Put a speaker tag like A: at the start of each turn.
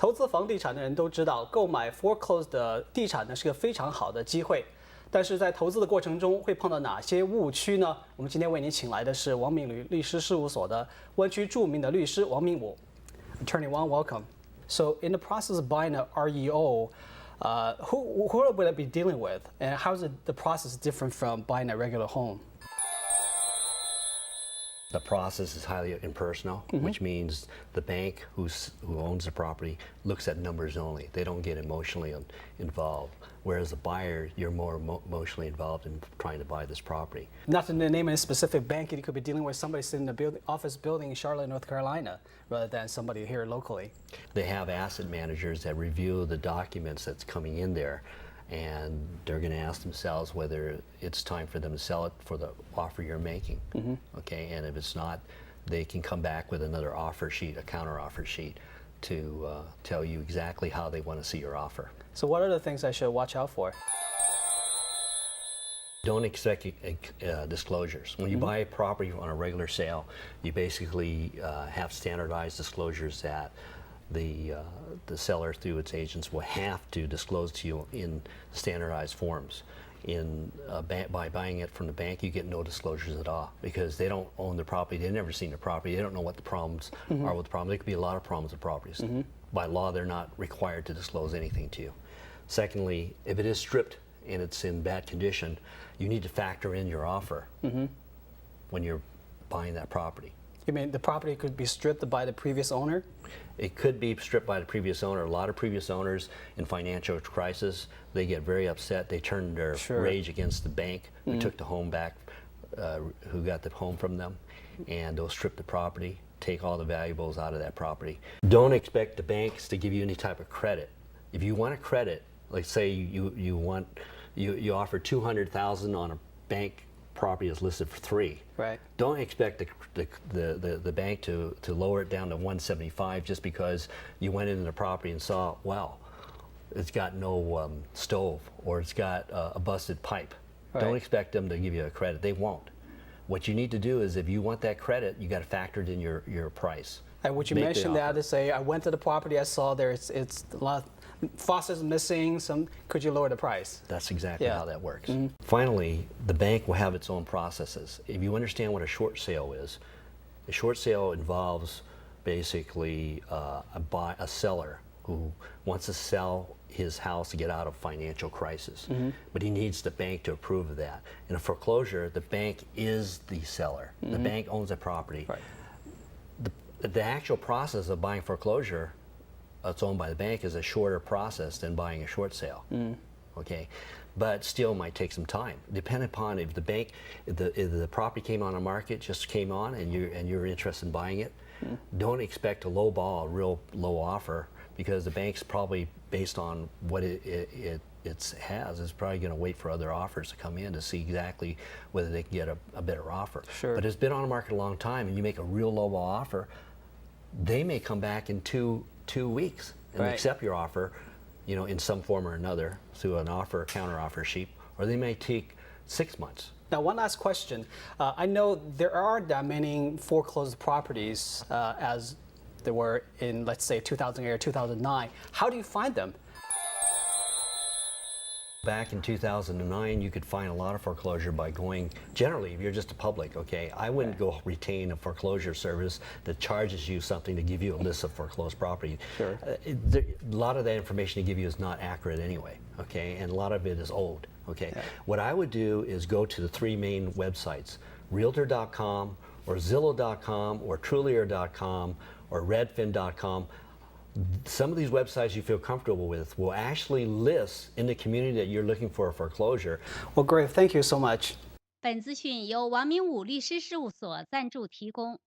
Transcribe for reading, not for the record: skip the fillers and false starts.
A: 投资房地产的人都知道，购买 foreclosed 的地产呢是个非常好的机会。但是在投资的过程中会碰到哪些误区呢？我们今天为您请来的是王明律师事务所的湾区著名的律师王明武。Attorney Wang, welcome. So in the process of buying an REO, who will it be dealing with, and how is the process different from buying a regular home?
B: The process is highly impersonal, which means the bank who owns the property looks at numbers only. They don't get emotionally involved. Whereas the buyer, you're more emotionally involved in trying to buy this property.
A: Not to name any specific bank, you could be dealing with somebody sitting in the office building in Charlotte, North Carolina, rather than somebody here locally.
B: They have asset managers that review the documents that's coming in there, and they're going to ask themselves whether it's time for them to sell it for the offer you're making. Okay, and if it's not, they can come back with another offer sheet, a counter offer sheet, to tell you exactly how they want to see your offer.
A: So what are the things I should watch out for?
B: Don't expect disclosures. When you buy a property on a regular sale, you basically have standardized disclosures that the seller through its agents will have to disclose to you in standardized forms. By buying it from the bank, you get no disclosures at all because they don't own the property. They've never seen the property. They don't know what the problems are with the problem. There could be a lot of problems with properties. By law, they're not required to disclose anything to you. Secondly, if it is stripped and it's in bad condition, you need to factor in your offer when you're buying that property.
A: You mean the property could be stripped by the previous owner?
B: It could be stripped by the previous owner. A lot of previous owners in financial crisis, they get very upset. They turn their rage against the bank who took the home back, who got the home from them, and they'll strip the property, take all the valuables out of that property. Don't expect the banks to give you any type of credit. If you want a credit, like say you offer $200,000 on a bank property is listed for $3.
A: Right.
B: Don't expect the bank to lower it down to $175 just because you went into the property and saw, wow, it's got no stove or it's got a busted pipe.
A: Right.
B: Don't expect them to give you a credit. They won't. What you need to do is if you want that credit, you got to factor it in your price.
A: And would you mention that to say, I went to the property, I saw there it's a lot of faucets missing, could you lower the price?
B: That's exactly how that works. Finally, the bank will have its own processes. If you understand what a short sale is, a short sale involves basically a seller who wants to sell his house to get out of financial crisis, but he needs the bank to approve of that. In a foreclosure, the bank is the seller. The bank owns the property.
A: Right.
B: The actual process of buying foreclosure that's owned by the bank is a shorter process than buying a short sale. Okay, but still might take some time. Depending upon if the bank, if the property came on the market, just came on, and you're interested in buying it, don't expect a low ball, a real low offer, because the bank's probably based on what it has is probably going to wait for other offers to come in to see exactly whether they can get a better offer.
A: Sure.
B: But it's been on the market a long time, and you make a real low ball offer, they may come back in two weeks and accept your offer, in some form or another through an offer, counter offer sheet, or they may take 6 months.
A: Now, one last question. I know there are that many foreclosed properties as there were in, let's say, 2008 or 2009. How do you find them?
B: Back in 2009, you could find a lot of foreclosure by going, generally, if you're just a public, okay, I wouldn't go retain a foreclosure service that charges you something to give you a list of foreclosed property.
A: Sure.
B: A lot of that information they give you is not accurate anyway, okay, and a lot of it is old, okay. What I would do is go to the 3 main websites, Realtor.com or Zillow.com or Trulier.com or Redfin.com. Some of these websites you feel comfortable with will actually list in the community that you're looking for a foreclosure.
A: Well, great. Thank you so much.
C: 本资讯由王明武律师事务所赞助提供。